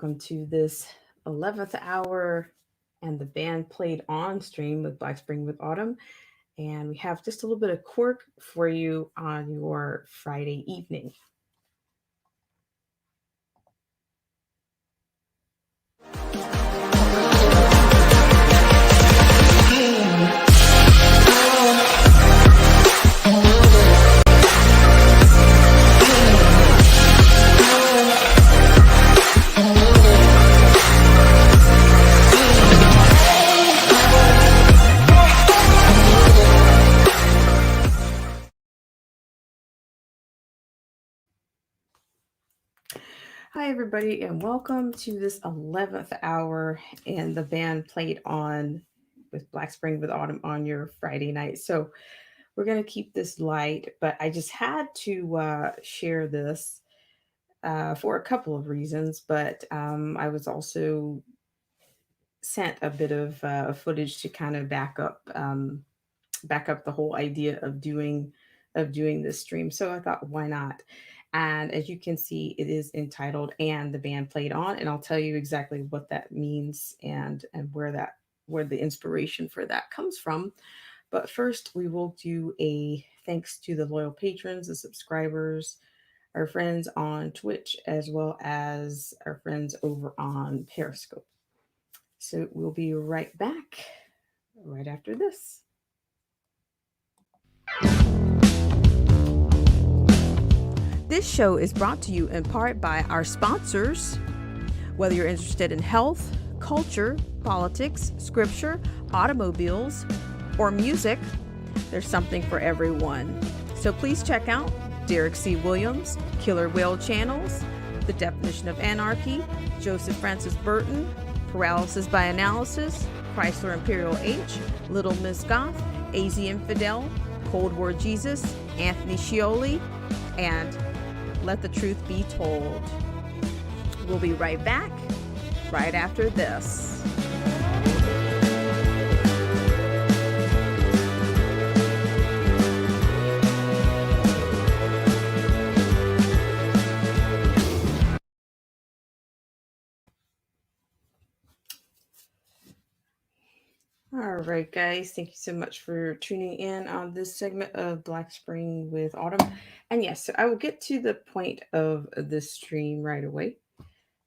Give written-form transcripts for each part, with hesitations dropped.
welcome to this 11th hour and the band played on stream with Black Spring with Autumn. And we have just a little bit of quirk for you on your Friday evening. Hi, everybody, and welcome to this 11th hour and the band played on with Black Spring with Autumn on your Friday night. So, we're going to keep this light, but I just had to share this for a couple of reasons. But I was also sent a bit of footage to kind of back up the whole idea of doing this stream. So I thought, why not? And as you can see, it is entitled "And the Band Played On," and I'll tell you exactly what that means and where the inspiration for that comes from. But first, we will do a thanks to the loyal patrons, the subscribers, our friends on Twitch, as well as our friends over on Periscope. So we'll be right back right after this. This show is brought to you in part by our sponsors. Whether you're interested in health, culture, politics, scripture, automobiles, or music, there's something for everyone. So please check out Derek C. Williams, Killer Whale Channels, The Definition of Anarchy, Joseph Francis Burton, Paralysis by Analysis, Chrysler Imperial H, Little Miss Goth, AZ Infidel, Cold War Jesus, Anthony Scioli, and Let the Truth Be Told. We'll be right back right after this. All right, guys, thank you so much for tuning in on this segment of Black Spring with Autumn. And yes, so I will get to the point of this stream right away.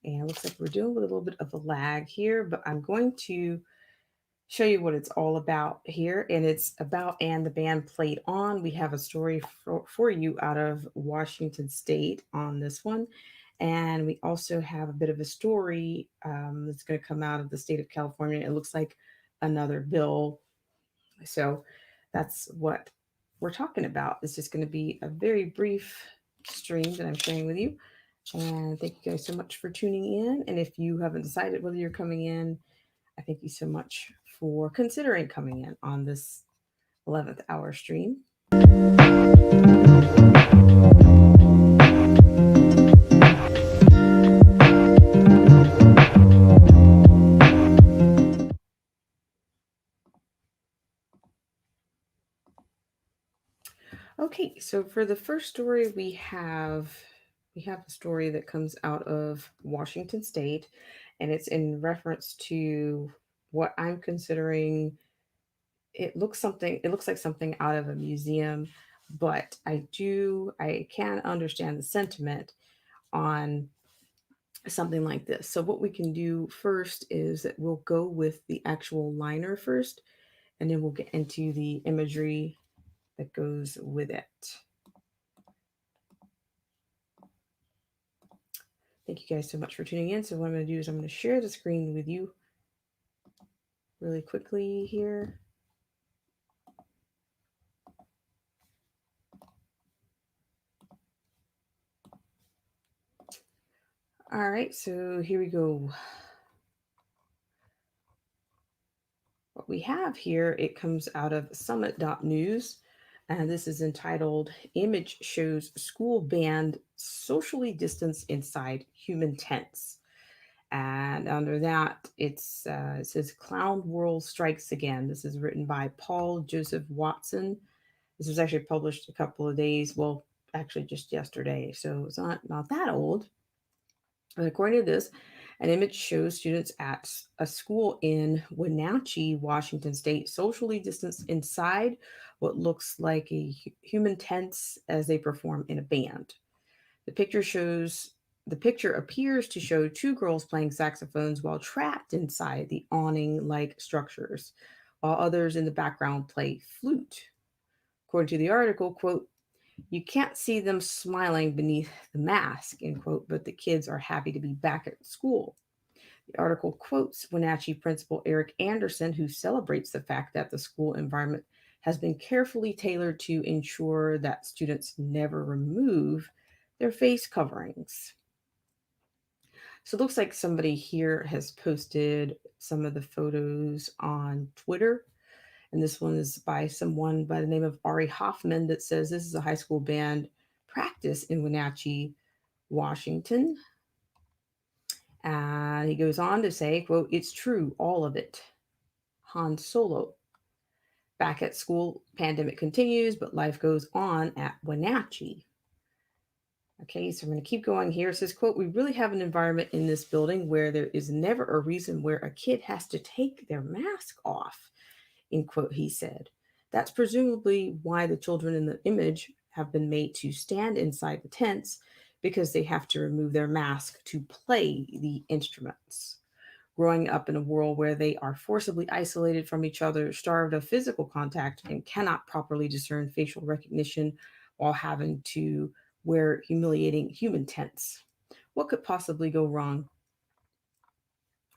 And it looks like we're doing with a little bit of a lag here, but I'm going to show you what it's all about here. And it's about "And the Band Played On." We have a story for you out of Washington State on this one. And we also have a bit of a story that's going to come out of the state of California. It looks like another bill. So that's what we're talking about. It's just going to be a very brief stream that I'm sharing with you. And thank you guys so much for tuning in. And if you haven't decided whether you're coming in, I thank you so much for considering coming in on this 11th hour stream. Okay, so for the first story we have a story that comes out of Washington State, and it's in reference to what I'm considering. It looks like something out of a museum, but I can understand the sentiment on something like this. So what we can do first is that we'll go with the actual liner first, and then we'll get into the imagery that goes with it. Thank you guys so much for tuning in. So what I'm going to do is I'm going to share the screen with you really quickly here. All right, so here we go. What we have here, it comes out of summit.news, and this is entitled "Image Shows School Banned Socially Distance Inside Human Tents." And under that, it says "Clown World Strikes Again." This is written by Paul Joseph Watson. This was actually published a couple of days, well, actually just yesterday, so it's not that old. But according to this, An image shows students at a school in Wenatchee, Washington State, socially distanced inside what looks like a human tents as they perform in a band. The picture shows the picture appears to show two girls playing saxophones while trapped inside the awning-like structures, while others in the background play flute. According to the article, quote, you can't see them smiling beneath the mask, end quote, but the kids are happy to be back at school. The article quotes Wenatchee principal Eric Anderson, who celebrates the fact that the school environment has been carefully tailored to ensure that students never remove their face coverings. So it looks like somebody here has posted some of the photos on Twitter. And this one is by someone by the name of Ari Hoffman that says this is a high school band practice in Wenatchee, Washington. And he goes on to say, quote, it's true, all of it. Han Solo. Back at school, pandemic continues, but life goes on at Wenatchee. Okay, so I'm going to keep going here. It says, quote, we really have an environment in this building where there is never a reason where a kid has to take their mask off, end quote, he said. That's presumably why the children in the image have been made to stand inside the tents because they have to remove their mask to play the instruments. Growing up in a world where they are forcibly isolated from each other, starved of physical contact, and cannot properly discern facial recognition while having to wear humiliating human tents. What could possibly go wrong?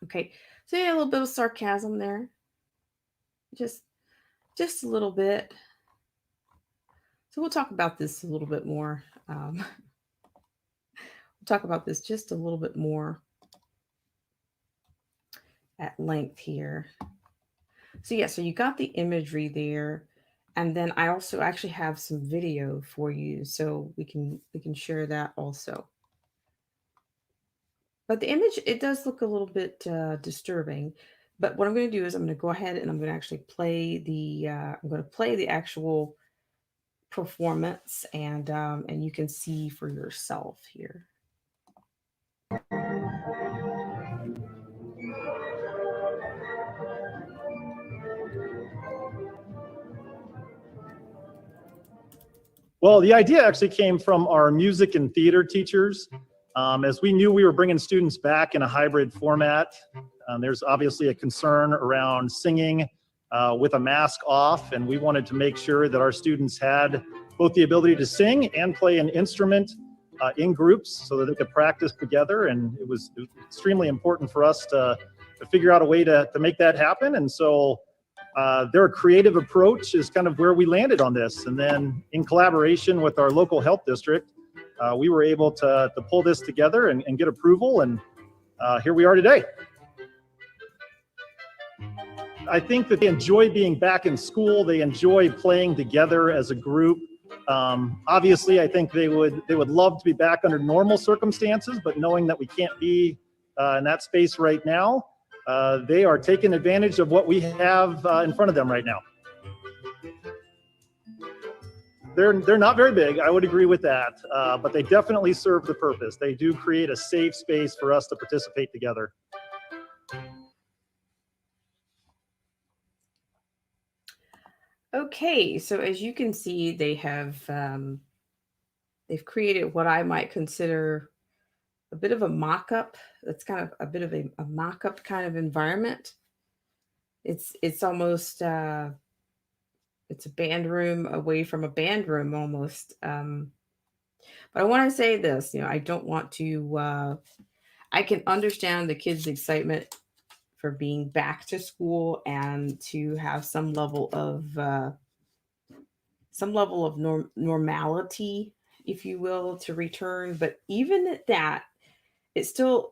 Okay, so yeah, a little bit of sarcasm there. Just a little bit. So we'll talk about this a little bit more. We'll talk about this just a little bit more at length here. So yeah, so you got the imagery there, and then I also actually have some video for you, so we can share that also. But the image, it does look a little bit disturbing. But what I'm going to do is I'm going to go ahead and I'm going to actually play the I'm going to play the actual performance, and you can see for yourself here. Well, the idea actually came from our music and theater teachers. As we knew we were bringing students back in a hybrid format, there's obviously a concern around singing with a mask off, and we wanted to make sure that our students had both the ability to sing and play an instrument in groups so that they could practice together. And it was extremely important for us to figure out a way to make that happen. And so their creative approach is kind of where we landed on this. And then in collaboration with our local health district, we were able to pull this together and get approval. And here we are today. I think that they enjoy being back in school. They enjoy playing together as a group. Obviously, I think they would love to be back under normal circumstances, but knowing that we can't be in that space right now, they are taking advantage of what we have in front of them right now. They're not very big, I would agree with that, but they definitely serve the purpose. They do create a safe space for us to participate together. Okay, so as you can see, they've created what I might consider a bit of a mock-up. That's kind of a bit of a mock-up kind of environment. It's almost it's a band room away from a band room almost. But I want to say this, I don't want to. I can understand the kids' excitement for being back to school and to have some level of normality, if you will, to return. But even at that, it's still.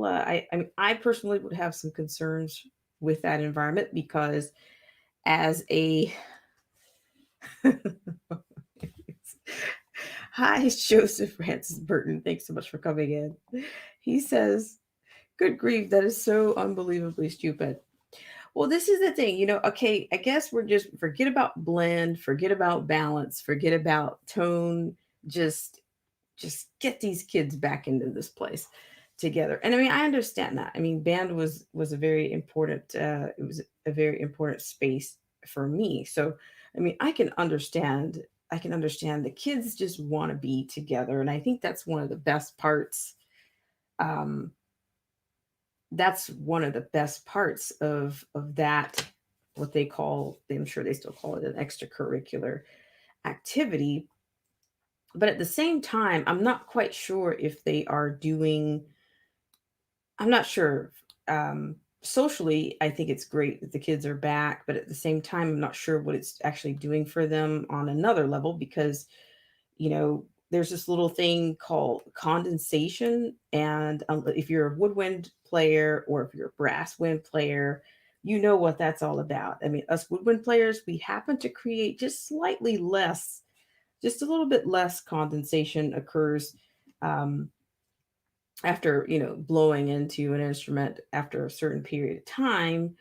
I mean, I personally would have some concerns with that environment because as a hi, Joseph Francis Burton. Thanks so much for coming in. He says, good grief, that is so unbelievably stupid. Well, this is the thing, okay, I guess we're just forget about blend, forget about balance, forget about tone, just get these kids back into this place. together. And I mean, I understand that. I mean, band was a very important it was a very important space for me. So I mean, I can understand the kids just want to be together, and I think that's one of the best parts. um that's one of the best parts of that, what they call, I'm sure they still call it an extracurricular activity. But at the same time, I'm not quite sure if they are doing, I'm not sure. Socially, I think it's great that the kids are back, but at the same time, I'm not sure what it's actually doing for them on another level because, there's this little thing called condensation. And if you're a woodwind player or if you're a brass wind player, you know what that's all about. I mean, us woodwind players, we happen to create just slightly less, just a little bit less condensation occurs. Um, After blowing into an instrument after a certain period of time.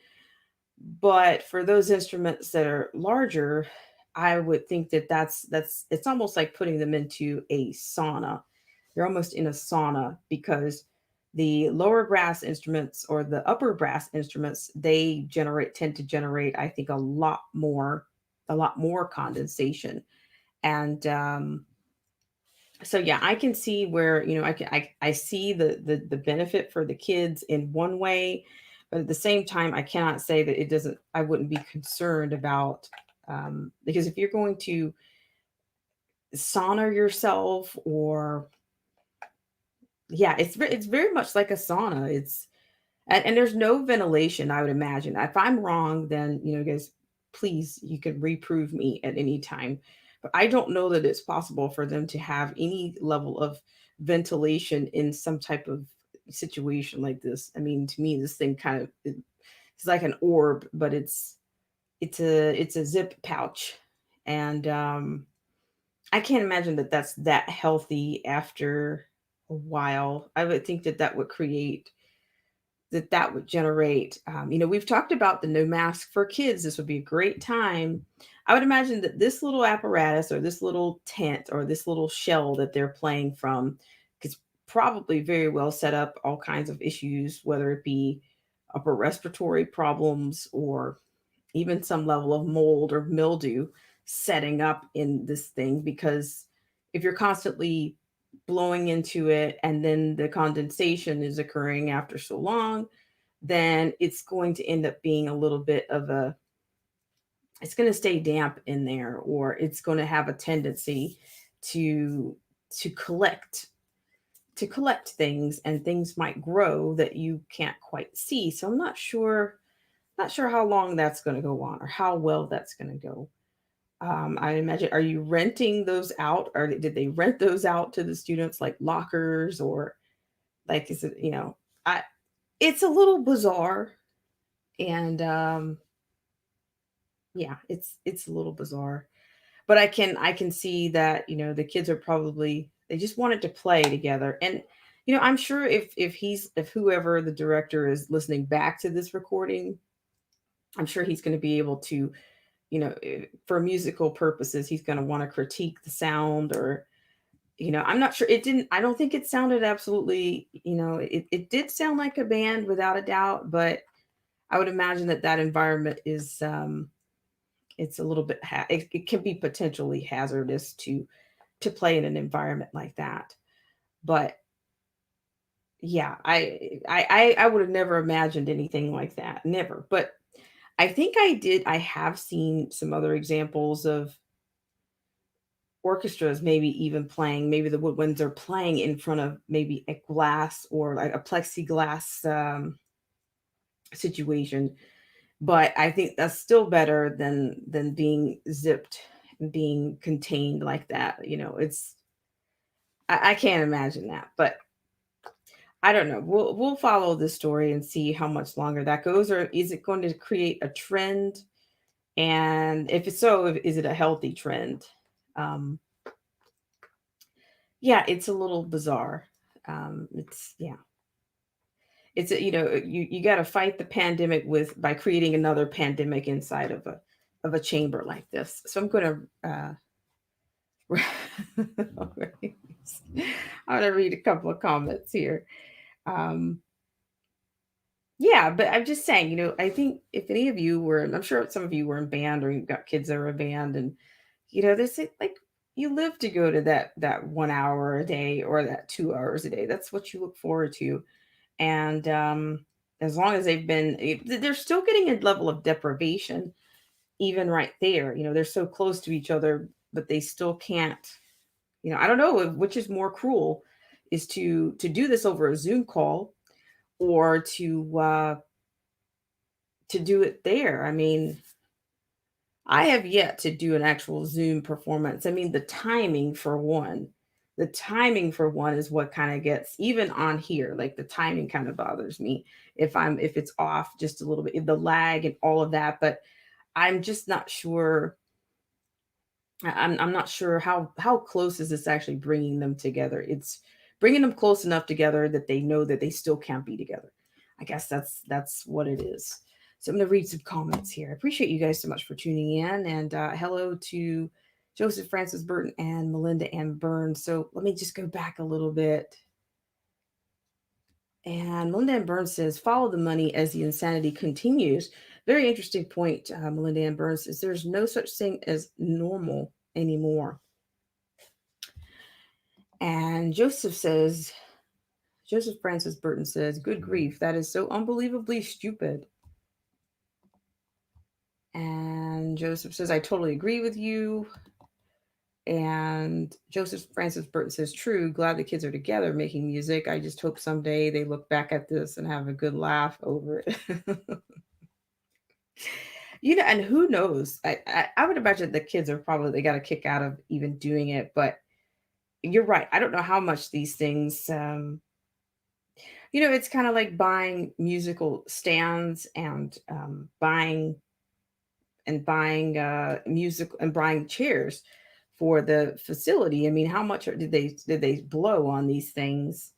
But for those instruments that are larger, I would think that that's it's almost like putting them into a sauna. You're almost in a sauna because the lower brass instruments or the upper brass instruments, they tend to generate, I think, a lot more condensation. And so yeah, I can see where, I see the benefit for the kids in one way, but at the same time, I cannot say that it doesn't. I wouldn't be concerned about, because if you're going to sauna yourself, or yeah, it's very much like a sauna. And there's no ventilation, I would imagine. If I'm wrong, then, guys, please, you can reprove me at any time. But I don't know that it's possible for them to have any level of ventilation in some type of situation like this. I mean, to me, this thing kind of it's like an orb, but it's a zip pouch. And I can't imagine that that's that healthy after a while. I would think that that would generate, we've talked about the no mask for kids. This would be a great time. I would imagine that this little apparatus or this little tent or this little shell that they're playing from is probably very well set up all kinds of issues, whether it be upper respiratory problems or even some level of mold or mildew setting up in this thing. Because if you're constantly blowing into it and then the condensation is occurring after so long, then it's going to end up being a little bit of a, it's going to stay damp in there, or it's going to have a tendency to to collect to collect things, and things might grow that you can't quite see. So I'm not sure how long that's going to go on or how well that's going to go. I imagine, are you renting those out, or did they rent those out to the students like lockers, or like, is it, I it's a little bizarre. And yeah, it's a little bizarre. But I can see that, the kids are probably, they just wanted to play together. And I'm sure if whoever the director is listening back to this recording, I'm sure he's going to be able to, for musical purposes, he's going to want to critique the sound. Or I'm not sure, I don't think it sounded absolutely, it did sound like a band without a doubt. But I would imagine that that environment is, it's a little bit, it can be potentially hazardous to play in an environment like that. But yeah, I would have never imagined anything like that, never. But I have seen some other examples of orchestras, maybe even playing, maybe the woodwinds are playing in front of maybe a glass or like a plexiglass situation. But I think that's still better than being zipped and being contained like that. I can't imagine that. But I don't know. We'll follow this story and see how much longer that goes, or is it going to create a trend? And if it's so, is it a healthy trend? Um, yeah, it's a little bizarre. It's yeah, you got to fight the pandemic with by creating another pandemic inside of a chamber like this. So I'm going to I'm going to read a couple of comments here. Um, yeah, but I'm just saying, I think if any of you were, I'm sure some of you were in band or you've got kids that are in band, and this like you live to go to that 1 hour a day or that 2 hours a day. That's what you look forward to. And as long as they're still getting a level of deprivation, even right there. They're so close to each other, but they still can't. I don't know which is more cruel, is to do this over a Zoom call or to do it there. I mean, I have yet to do an actual Zoom performance. I mean, the timing for one is what kind of gets, even on here, like the timing kind of bothers me if it's off just a little bit, the lag and all of that. But I'm just not sure. I'm not sure how close is this actually bringing them together. It's bringing them close enough together that they know that they still can't be together. I guess that's what it is. So I'm going to read some comments here. I appreciate you guys so much for tuning in, and hello to Joseph Francis Burton and Melinda Ann Burns. So let me just go back a little bit. And Melinda Ann Burns says, "Follow the money as the insanity continues." Very interesting point. Melinda Ann Burns says, "There's no such thing as normal anymore." And Joseph Francis Burton says, "Good grief, that is so unbelievably stupid." And Joseph says, "I totally agree with you." And Joseph Francis Burton says, "True, glad the kids are together making music. I just hope someday they look back at this and have a good laugh over it." And who knows? I would imagine the kids are probably, they got a kick out of even doing it. But you're right. I don't know how much these things, it's kind of like buying musical stands and music and buying chairs for the facility. I mean, how much did they blow on these things?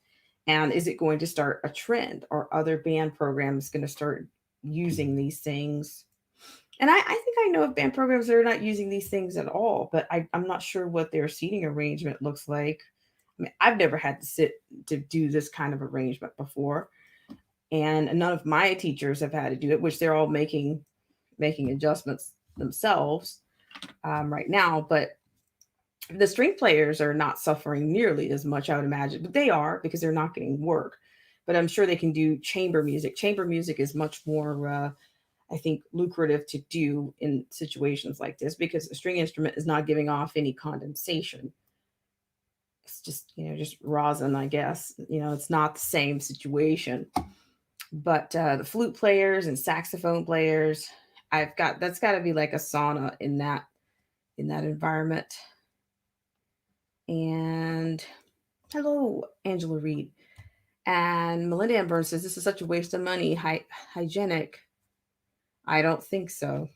And is it going to start a trend? Or other band programs going to start using these things? And I think I know of band programs that are not using these things at all, but I'm not sure what their seating arrangement looks like. I mean, I've never had to sit to do this kind of arrangement before, and none of my teachers have had to do it, which they're all making adjustments themselves right now. But the string players are not suffering nearly as much, I would imagine, but they are, because they're not getting work. But I'm sure they can do chamber music. Chamber music is much more, I think, lucrative to do in situations like this, because the string instrument is not giving off any condensation. It's just rosin, I guess. It's not the same situation. But the flute players and saxophone players, that's got to be like a sauna in that environment. And hello, Angela Reed. And Melinda Amber says, "This is such a waste of money. Hygienic." I don't think so.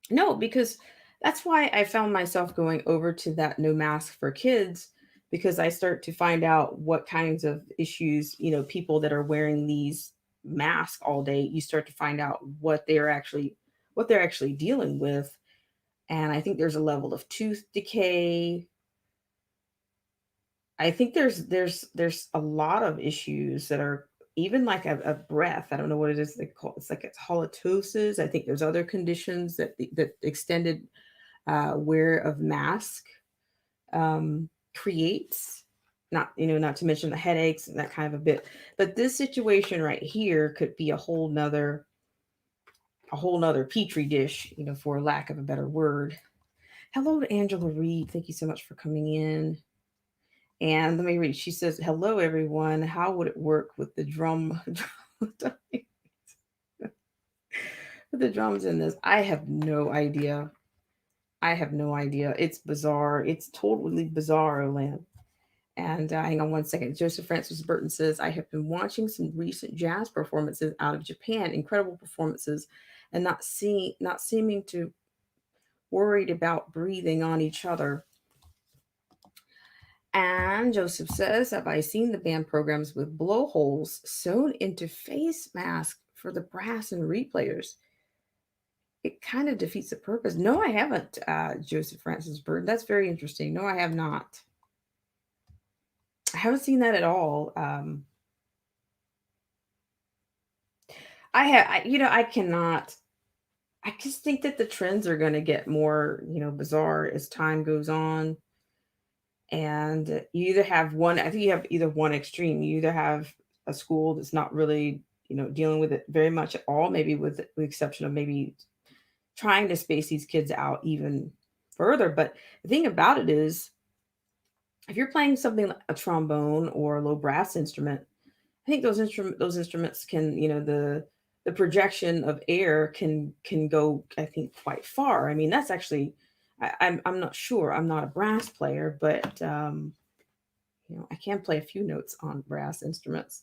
No, because that's why I found myself going over to that No Mask for Kids, because I start to find out what kinds of issues, people that are wearing these masks all day, you start to find out what they're actually dealing with. And I think there's a level of tooth decay. I think there's a lot of issues that are even like a breath. I don't know what it is they call. It's halitosis. I think there's other conditions that extended wear of mask creates. Not to mention the headaches and that kind of a bit. But this situation right here could be a whole nother petri dish, for lack of a better word. Hello to Angela Reed. Thank you so much for coming in. And let me read. She says, "Hello, everyone. How would it work with the drum, with the drums in this?" I have no idea. I have no idea. It's bizarre. It's totally bizarre, land. And hang on one second. Joseph Francis Burton says, "I have been watching some recent jazz performances out of Japan. Incredible performances, and not seeming to worried about breathing on each other." And Joseph says, "Have I seen the band programs with blowholes sewn into face masks for the brass and reed players? It kind of defeats the purpose." No, I haven't, Joseph Francis Bird. That's very interesting. No, I have not. I haven't seen that at all. I cannot. I just think that the trends are going to get more, bizarre as time goes on. And you either have one, I think you have either one extreme. You either have a school that's not really, dealing with it very much at all, maybe with the exception of maybe trying to space these kids out even further. But the thing about it is, if you're playing something like a trombone or a low brass instrument, I think those instruments can, the projection of air can go, I think, quite far. I mean, that's actually, I'm not sure. I'm not a brass player, but I can play a few notes on brass instruments.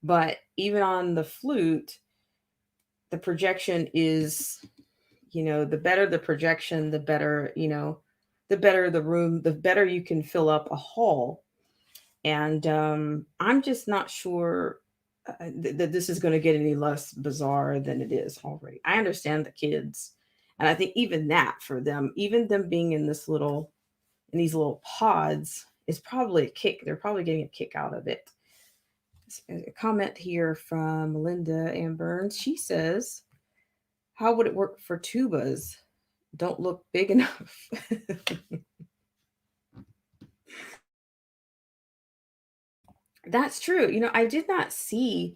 But even on the flute, the projection is, the better the projection, the better, the better the room, the better you can fill up a hall. And I'm just not sure that this is going to get any less bizarre than it is already. I understand the kids, and I think even that for them, even them being in these little pods, is probably a kick. They're probably getting a kick out of it. A comment here from Melinda Ann Burns. She says, "How would it work for tubas? Don't look big enough." That's true. I did not see.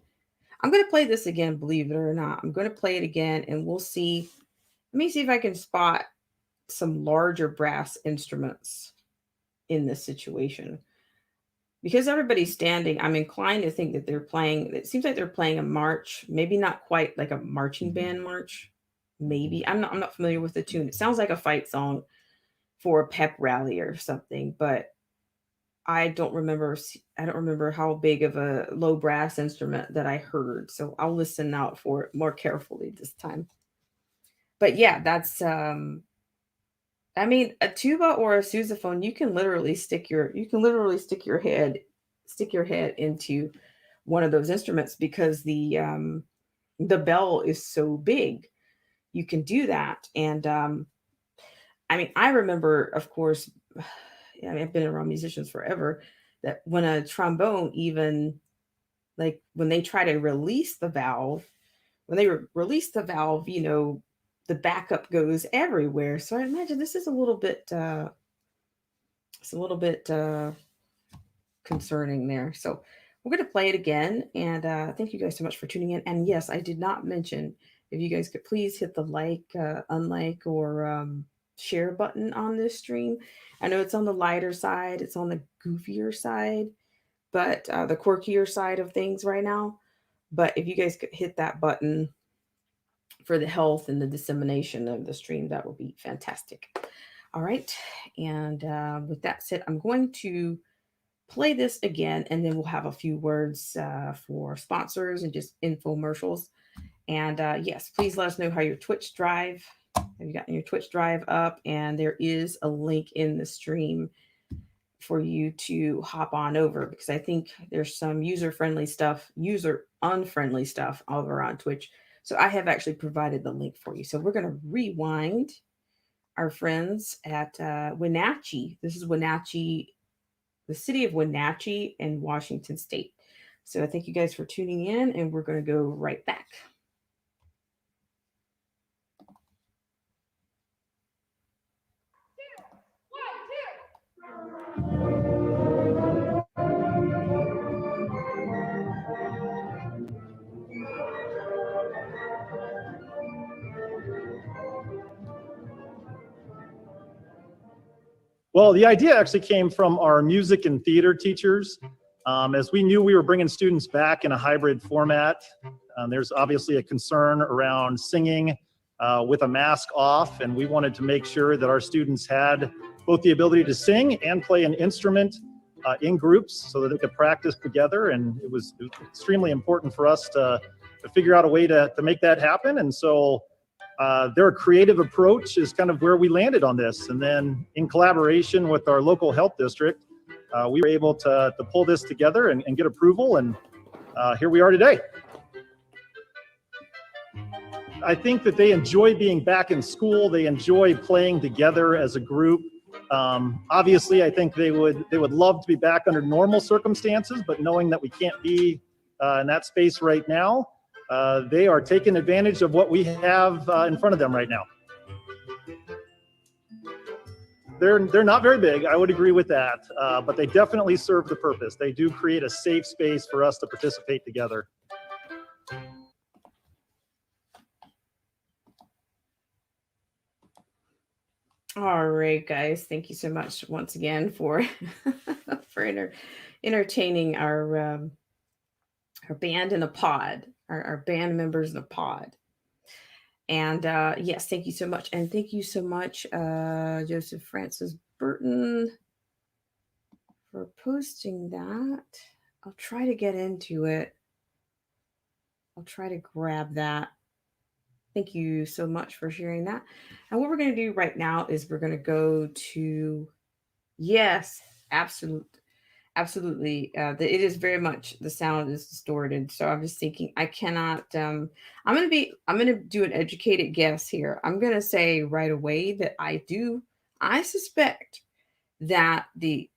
I'm going to play this again, believe it or not. I'm going to play it again and we'll see. Let me see if I can spot some larger brass instruments in this situation. Because everybody's standing, I'm inclined to think that they're playing, it seems like they're playing a march, maybe not quite like a marching band march. Maybe. I'm not familiar with the tune. It sounds like a fight song for a pep rally or something, but I don't remember how big of a low brass instrument that I heard. So I'll listen out for it more carefully this time. But yeah, that's I mean, a tuba or a sousaphone, you can literally stick your head into one of those instruments because the bell is so big. You can do that. And I mean, I remember, of course, I mean, I've been around musicians forever, that when a trombone, even like when they try to release the valve, when they release the valve, the backup goes everywhere. So I imagine this is a little bit, it's a little bit concerning there. So we're going to play it again. And thank you guys so much for tuning in. And yes, I did not mention, if you guys could please hit the like, unlike, or share button on this stream. I know it's on the lighter side, it's on the goofier side, but the quirkier side of things right now. But if you guys could hit that button for the health and the dissemination of the stream, that would be fantastic. All right. And with that said, I'm going to play this again, and then we'll have a few words for sponsors and just infomercials. And yes, please let us know how your Twitch drive, have you gotten your Twitch drive up? And there is a link in the stream for you to hop on over, because I think there's some user unfriendly stuff over on Twitch. So I have actually provided the link for you. So we're going to rewind our friends at Wenatchee. This is Wenatchee, the city of Wenatchee in Washington State. So thank you guys for tuning in, and we're going to go right back. Well, the idea actually came from our music and theater teachers. As we knew we were bringing students back in a hybrid format, there's obviously a concern around singing with a mask off, and we wanted to make sure that our students had both the ability to sing and play an instrument in groups so that they could practice together. And it was extremely important for us to figure out a way to make that happen. And so their creative approach is kind of where we landed on this. And then in collaboration with our local health district, we were able to pull this together and get approval. And here we are today. I think that they enjoy being back in school. They enjoy playing together as a group. Obviously, I think they would love to be back under normal circumstances, but knowing that we can't be in that space right now, they are taking advantage of what we have in front of them right now. They're not very big, I would agree with that, but they definitely serve the purpose. They do create a safe space for us to participate together. All right, guys. Thank you so much once again for for entertaining our band in a pod, our band members in a pod. And yes, thank you so much. And thank you so much, Joseph Francis Burton, for posting that. I'll try to get into it. I'll try to grab that. Thank you so much for sharing that. And what we're going to do right now is we're going to go to, yes, absolutely. It is very much, the sound is distorted. So I'm just thinking, I cannot, I'm going to do an educated guess here. I'm going to say right away that I suspect that the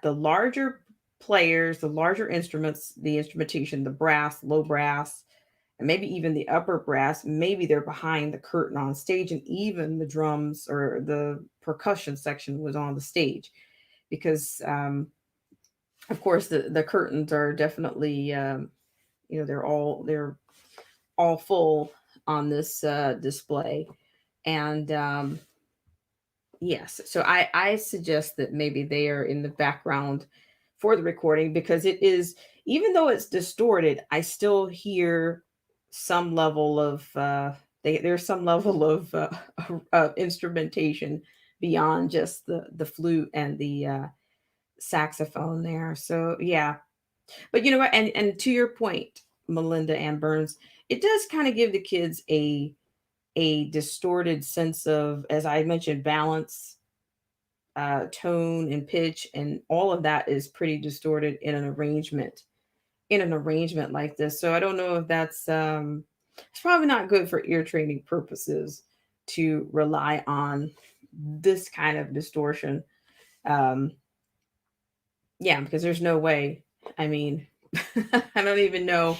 larger players, the larger instruments, the instrumentation, the brass, low brass, and maybe even the upper brass, maybe they're behind the curtain on stage, and even the drums or the percussion section was on the stage, because of course the curtains are definitely they're all full on this display. And yes, so I suggest that maybe they are in the background for the recording, because it is, even though it's distorted, I still hear some level of there's some level of instrumentation beyond just the flute and the saxophone there. So yeah, but you know what? And to your point, Melinda and Burns, it does kind of give the kids a distorted sense of, as I mentioned, balance, tone, and pitch, and all of that is pretty distorted in an arrangement like this. So I don't know if that's it's probably not good for ear training purposes to rely on this kind of distortion. Yeah, because there's no way. I mean, I don't even know.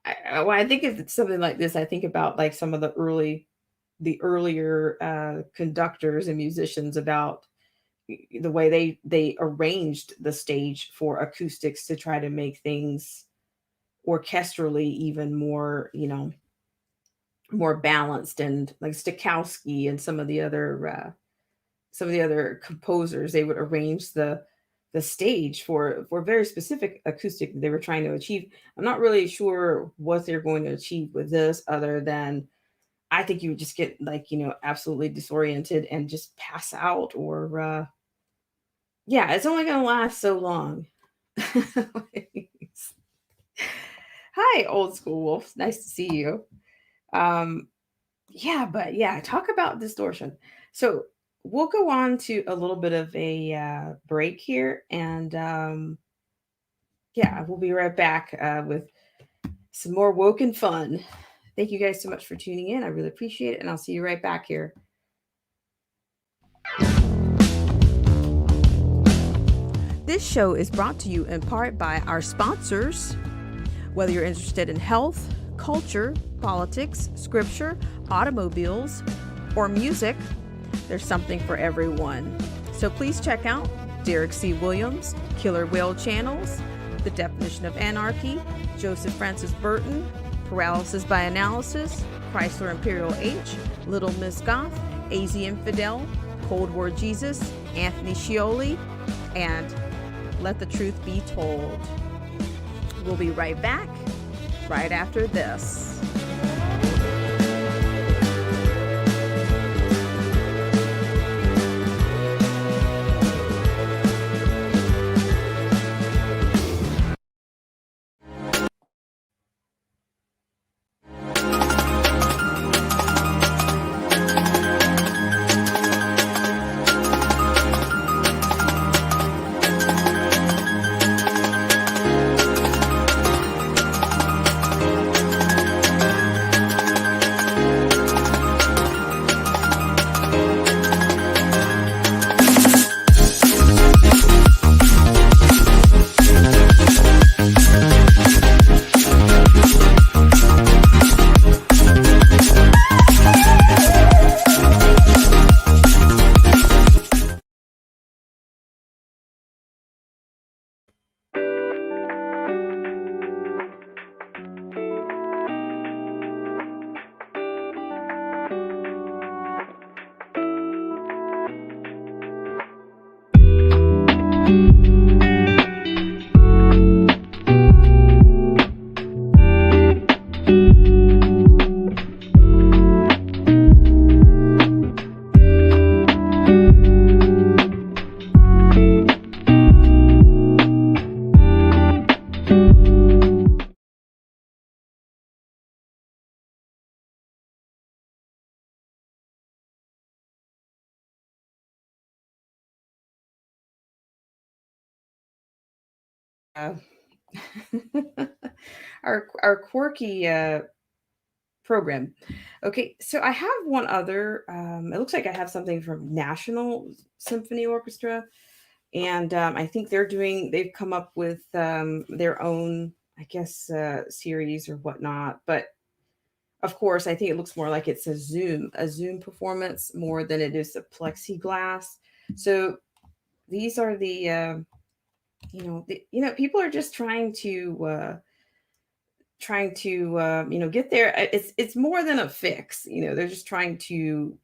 When I think of something like this, I think about like some of the earlier conductors and musicians, about the way they arranged the stage for acoustics to try to make things orchestrally even more, more balanced, and like Stokowski and some of the other composers, they would arrange the stage for very specific acoustic that they were trying to achieve. I'm not really sure what they're going to achieve with this, other than I think you would just get like, absolutely disoriented and just pass out, or yeah, it's only going to last so long. Hi, old school wolf. Nice to see you. Yeah, but yeah, talk about distortion. So we'll go on to a little bit of a break here, and yeah, we'll be right back with some more woken fun. Thank you guys so much for tuning in. I really appreciate it, and I'll see you right back here. This show is brought to you in part by our sponsors. Whether you're interested in health, culture, politics, scripture, automobiles, or music, there's something for everyone. So please check out Derek C. Williams, Killer Whale Channels, The Definition of Anarchy, Joseph Francis Burton, Paralysis by Analysis, Chrysler Imperial H, Little Miss Goth, AZ Infidel, Cold War Jesus, Anthony Scioli, and Let the Truth Be Told. We'll be right back right after this. uh, our quirky program. Okay, so I have one other. It looks like I have something from National Symphony Orchestra, and I think they've come up with their own, I guess, series or whatnot. But of course, I think it looks more like it's a Zoom performance more than it is a plexiglass. So these are people are just trying to get there. It's more than a fix. They're just trying to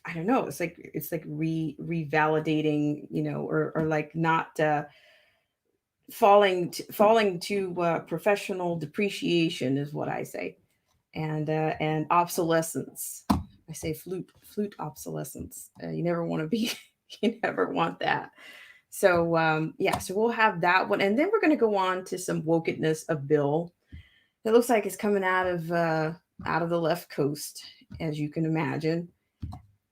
I don't know. It's like revalidating, or like not falling to professional depreciation is what I say, and obsolescence. I say flute obsolescence. You never want to be, you never want that. So yeah, so we'll have that one, and then we're going to go on to some wokeness of Bill. It looks like it's coming out of the left coast, as you can imagine.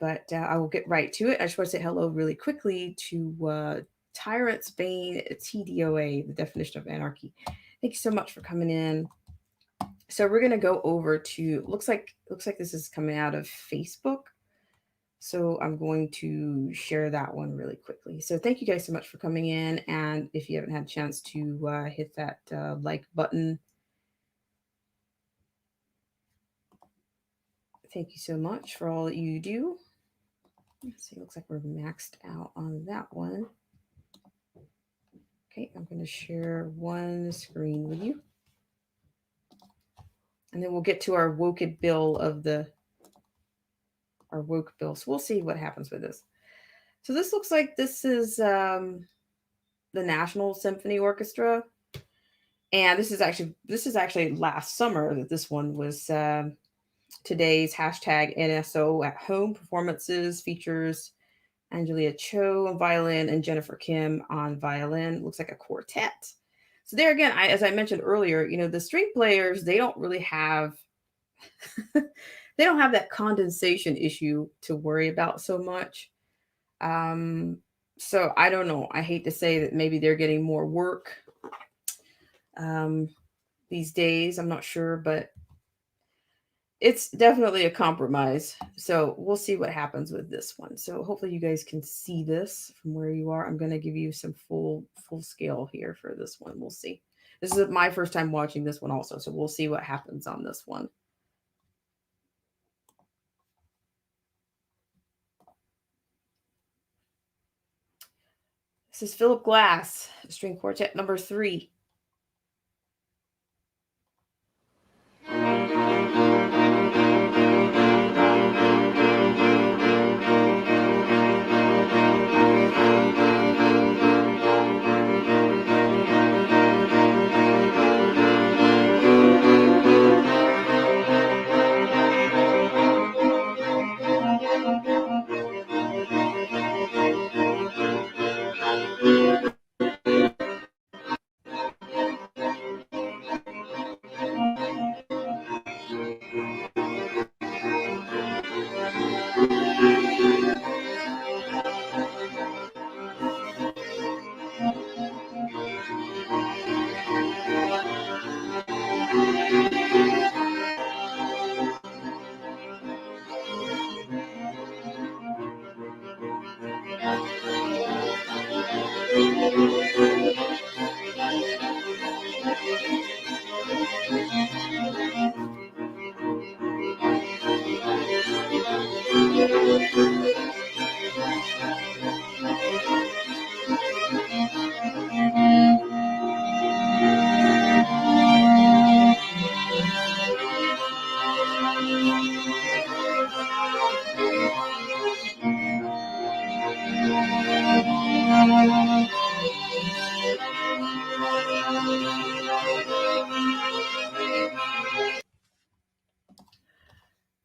But I will get right to it. I just want to say hello really quickly to Tyrant's Bane TDOA, the definition of anarchy. Thank you so much for coming in. So we're gonna go over to looks like this is coming out of Facebook. So I'm going to share that one really quickly. So thank you guys so much for coming in. And if you haven't had a chance to hit that like button, thank you so much for all that you do. Let's see, looks like we're maxed out on that one. Okay, I'm going to share one screen with you. And then we'll get to our woke bill our woke bill. So we'll see what happens with this. So this looks like this is the National Symphony Orchestra. And this is actually last summer that this one was today's hashtag NSO at home performances features Angelia Cho on violin and Jennifer Kim on violin. Looks like a quartet. So there again, as I mentioned earlier, the string players, they don't really have they don't have that condensation issue to worry about so much. Um, so I don't know. I hate to say that maybe they're getting more work um, these days. I'm not sure, but it's definitely a compromise. So we'll see what happens with this one. So hopefully you guys can see this from where you are. I'm going to give you some full scale here for this one. We'll see. This is my first time watching this one also. So we'll see what happens on this one. This is Philip Glass, string quartet number 3.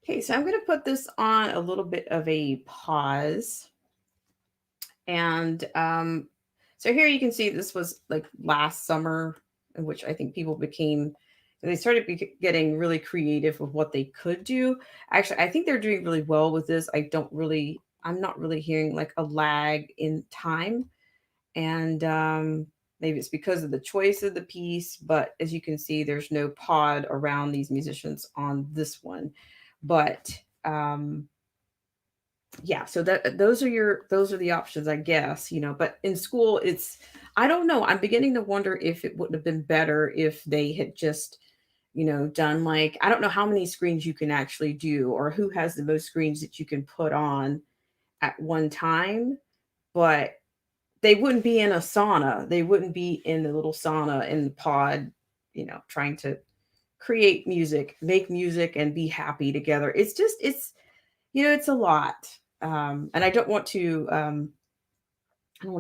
Okay, so I'm going to put this on a little bit of a pause. And so here you can see this was like last summer, in which I think they started getting really creative with what they could do. Actually, I think they're doing really well with this. I'm not really hearing like a lag in time. And maybe it's because of the choice of the piece, but as you can see, there's no pod around these musicians on this one. But yeah, so that those are the options, I guess, but in school I don't know, I'm beginning to wonder if it would have been better if they had just done, like, I don't know how many screens you can actually do or who has the most screens that you can put on at one time, but they wouldn't be in a sauna. They wouldn't be in the little sauna in the pod, trying to create music, make music, and be happy together. It's a lot. And I don't want to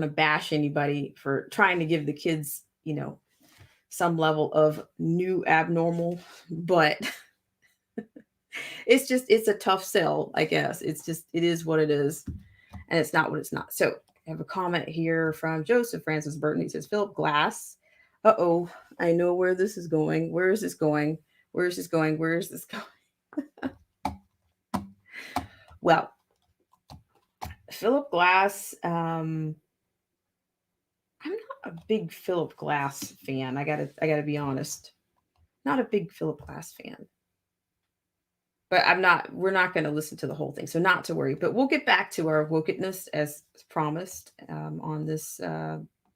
bash anybody for trying to give the kids, some level of new abnormal, but it's a tough sell, I guess. It is what it is, and it's not what it's not. So I have a comment here from Joseph Francis Burton. He says, Philip Glass. Uh-oh, I know where this is going. Where is this going? Where is this going? Where is this going? Well, Philip Glass, I'm not a big Philip Glass fan. I gotta be honest. Not a big Philip Glass fan. But we're not gonna listen to the whole thing. So not to worry. But we'll get back to our wokeness as promised on this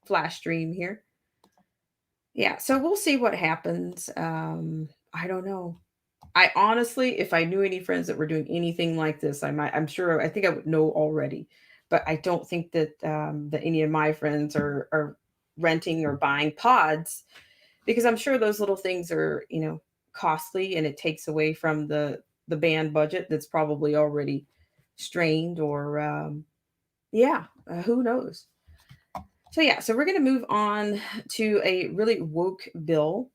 flash stream here. Yeah, so we'll see what happens. I don't know. I honestly, if I knew any friends that were doing anything like this, I think I would know already. But I don't think that any of my friends are renting or buying pods, because I'm sure those little things are, costly, and it takes away from the band budget that's probably already strained, or yeah, who knows. So yeah, so we're going to move on to a really woke bill.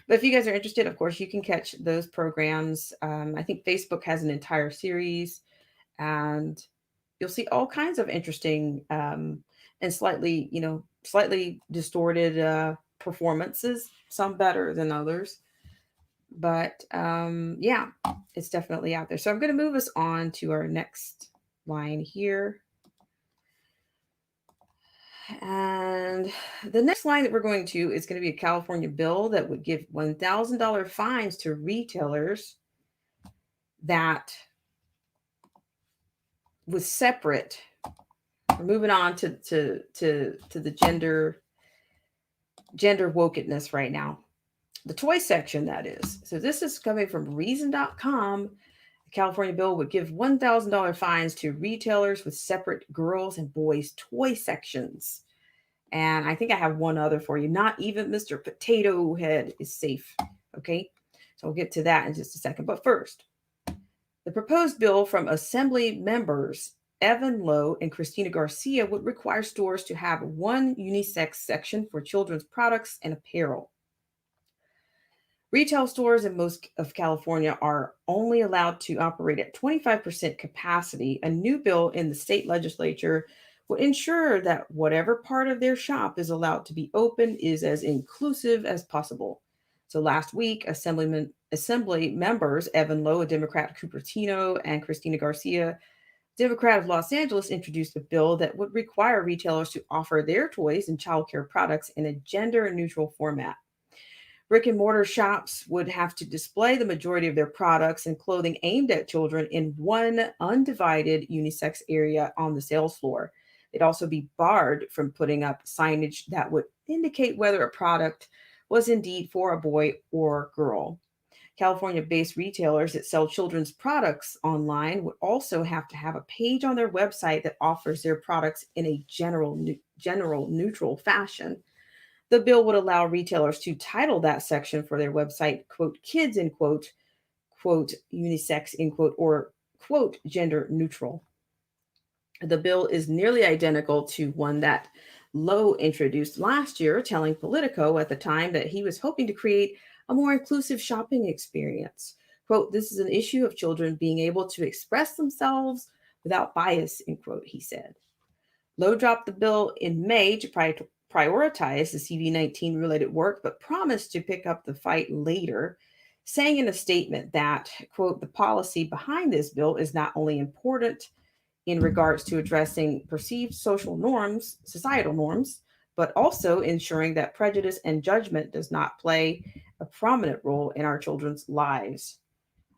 But if you guys are interested, of course, you can catch those programs. I think Facebook has an entire series, and you'll see all kinds of interesting and slightly distorted performances, some better than others. But yeah, it's definitely out there. So I'm going to move us on to our next line here. And the next line that we're going to is going to be a California bill that would give $1,000 fines to retailers that was separate. We're moving on to the gender wokeness right now. The toy section, that is. So this is coming from reason.com. The California bill would give $1,000 fines to retailers with separate girls and boys toy sections. And I think I have one other for you. Not even Mr. Potato Head is safe. Okay. So we'll get to that in just a second. But first, the proposed bill from Assembly members Evan Lowe and Christina Garcia would require stores to have one unisex section for children's products and apparel. Retail stores in most of California are only allowed to operate at 25% capacity. A new bill in the state legislature will ensure that whatever part of their shop is allowed to be open is as inclusive as possible. So last week, Assembly members Evan Lowe, a Democrat of Cupertino, and Christina Garcia, Democrat of Los Angeles, introduced a bill that would require retailers to offer their toys and childcare products in a gender-neutral format. Brick and mortar shops would have to display the majority of their products and clothing aimed at children in one undivided unisex area on the sales floor. They'd also be barred from putting up signage that would indicate whether a product was indeed for a boy or girl. California-based retailers that sell children's products online would also have to have a page on their website that offers their products in a general neutral fashion. The bill would allow retailers to title that section for their website, quote, kids, in quote unisex, in quote, or quote, gender neutral. The bill is nearly identical to one that Lowe introduced last year, telling Politico at the time that he was hoping to create a more inclusive shopping experience. Quote, this is an issue of children being able to express themselves without bias, in quote, he said. Lowe dropped the bill in May to prioritize the CV-19 related work, but promised to pick up the fight later, saying in a statement that, quote, the policy behind this bill is not only important, in regards to addressing perceived social norms, societal norms, but also ensuring that prejudice and judgment does not play a prominent role in our children's lives.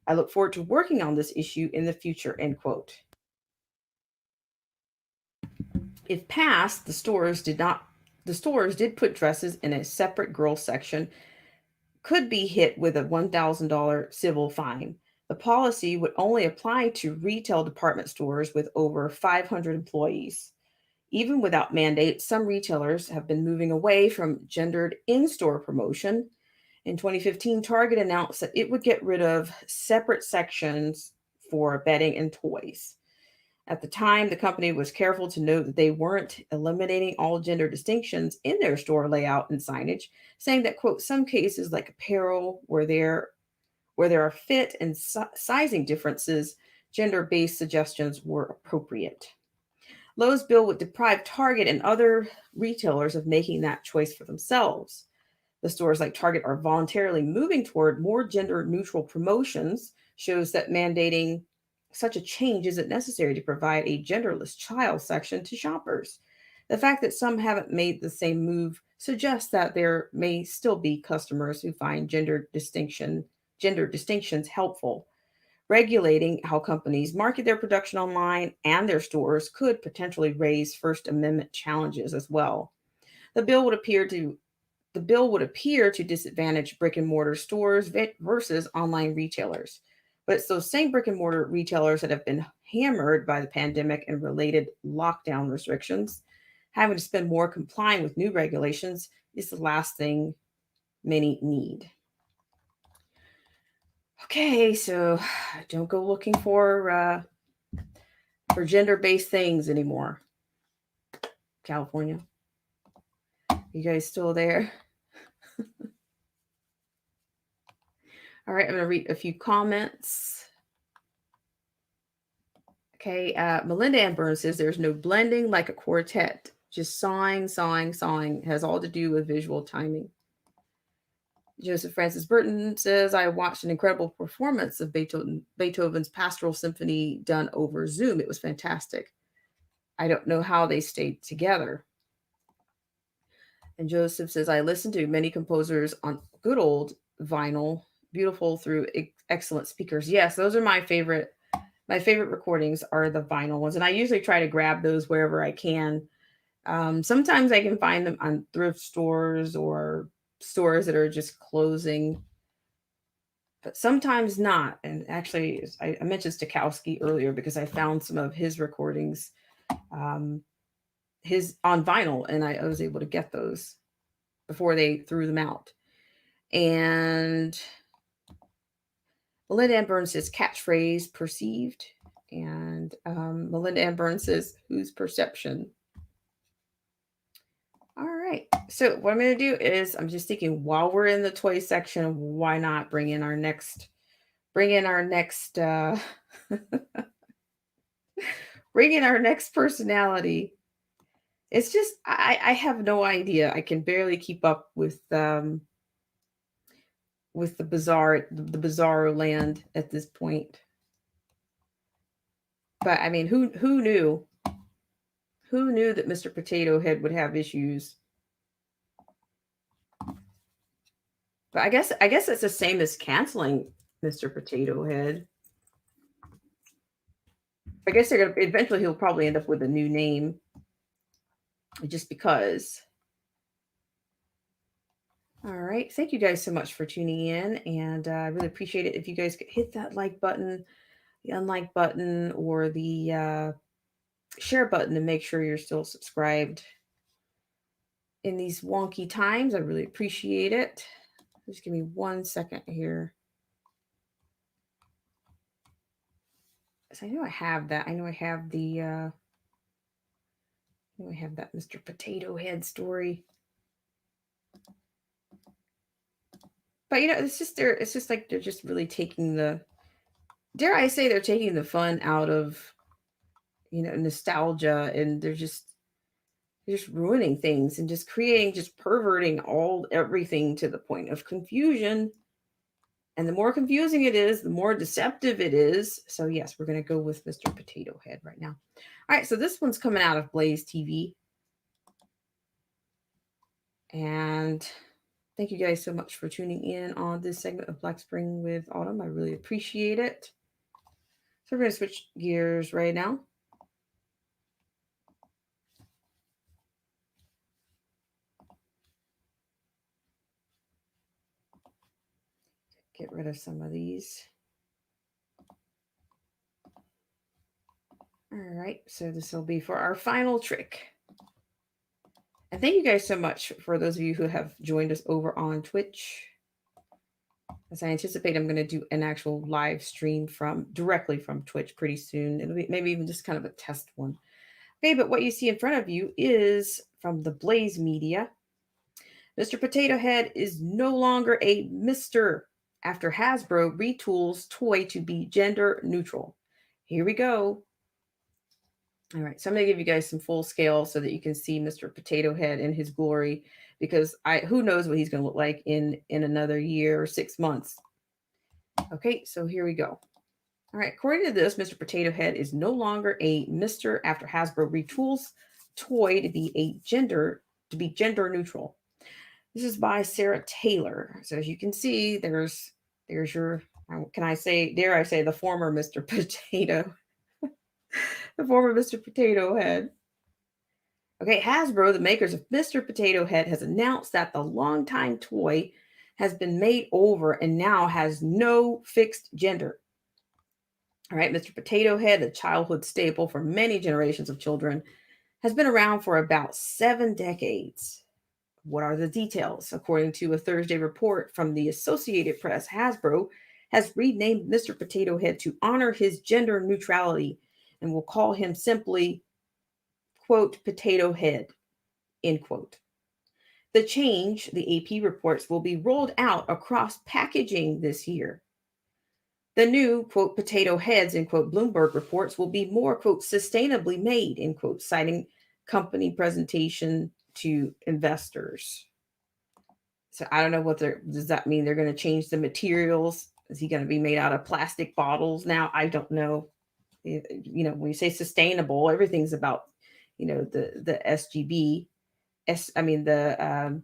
I look forward to working on this issue in the future, end quote. If passed, the stores did put dresses in a separate girls section, could be hit with a $1,000 civil fine. The policy would only apply to retail department stores with over 500 employees. Even without mandates, some retailers have been moving away from gendered in store promotion. In 2015, Target announced that it would get rid of separate sections for bedding and toys. At the time, the company was careful to note that they weren't eliminating all gender distinctions in their store layout and signage, saying that, quote, some cases like apparel where there are fit and sizing differences, gender-based suggestions were appropriate. Lowe's bill would deprive Target and other retailers of making that choice for themselves. The stores like Target are voluntarily moving toward more gender neutral promotions, shows that mandating such a change isn't necessary to provide a genderless child section to shoppers. The fact that some haven't made the same move suggests that there may still be customers who find gender distinctions helpful. Regulating how companies market their production online and their stores could potentially raise First Amendment challenges as well. The bill would appear to the bill would appear to disadvantage brick and mortar stores versus online retailers. But it's those same brick and mortar retailers that have been hammered by the pandemic and related lockdown restrictions. Having to spend more complying with new regulations is the last thing many need. Okay, so don't go looking for gender-based things anymore. California, you guys still there? All right, I'm going to read a few comments. Okay, Melinda Ann Burns says there's no blending like a quartet. Just sawing, sawing, sawing. Has all to do with visual timing. Joseph Francis Burton says, I watched an incredible performance of Beethoven's Pastoral Symphony done over Zoom. It was fantastic. I don't know how they stayed together. And Joseph says, I listened to many composers on good old vinyl, beautiful through excellent speakers. Yes, those are my favorite. My favorite recordings are the vinyl ones. And I usually try to grab those wherever I can. Sometimes I can find them on thrift stores or stores that are just closing, but sometimes not. And actually, I mentioned Stokowski earlier because I found some of his recordings, his on vinyl, and I was able to get those before they threw them out. And Melinda Ann Burns says catchphrase perceived, and Melinda Ann Burns says whose perception. All right. So what I'm going to do is I'm just thinking while we're in the toy section, why not bring in our next bring in our next personality. It's just I have no idea. I can barely keep up with the bizarro land at this point. But I mean, who knew? Who knew that Mr. Potato Head would have issues? But I guess it's the same as canceling Mr. Potato Head. I guess they're gonna eventually he'll probably end up with a new name. Just because. All right. Thank you guys so much for tuning in. And I really appreciate it if you guys could hit that like button, the unlike button, or the share button to make sure you're still subscribed in these wonky times. I really appreciate it. Just give me 1 second here. So I know I have that. I know I have the I know I have that Mr. Potato Head story. But it's just like they're just really taking the, dare I say, they're taking the fun out of nostalgia, and they're just ruining things and just perverting everything to the point of confusion. And the more confusing it is, the more deceptive it is. So yes, we're going to go with Mr. Potato Head right now. All right, so this one's coming out of Blaze TV. And thank you guys so much for tuning in on this segment of Black Spring with Autumn. I really appreciate it. So we're going to switch gears right now. Get rid of some of these. All right, so this will be for our final trick. And thank you guys so much for those of you who have joined us over on Twitch. As I anticipate, I'm going to do an actual live stream directly from Twitch pretty soon. It'll be maybe even just kind of a test one. Okay, but what you see in front of you is from the Blaze Media. Mr. Potato Head is no longer a Mr. after Hasbro retools toy to be gender neutral. Here we go. All right, so I'm going to give you guys some full scale so that you can see Mr. Potato Head in his glory, because who knows what he's going to look like in another year or 6 months. Okay, so here we go. All right, according to this, Mr. Potato Head is no longer a Mr. after Hasbro retools toy to be gender neutral. This is by Sarah Taylor. So as you can see, there's your, dare I say, the former Mr. Potato, the former Mr. Potato Head. Okay, Hasbro, the makers of Mr. Potato Head, has announced that the longtime toy has been made over and now has no fixed gender. All right, Mr. Potato Head, a childhood staple for many generations of children, has been around for about 7 decades. What are the details? According to a Thursday report from the Associated Press, Hasbro has renamed Mr. Potato Head to honor his gender neutrality and will call him simply, quote, Potato Head, end quote. The change, the AP reports, will be rolled out across packaging this year. The new, quote, potato heads, end quote, Bloomberg reports will be more, quote, sustainably made, end quote, citing company presentation to investors. So I don't know does that mean they're going to change the materials? Is he going to be made out of plastic bottles now? I don't know. When you say sustainable, everything's about, the SGB, the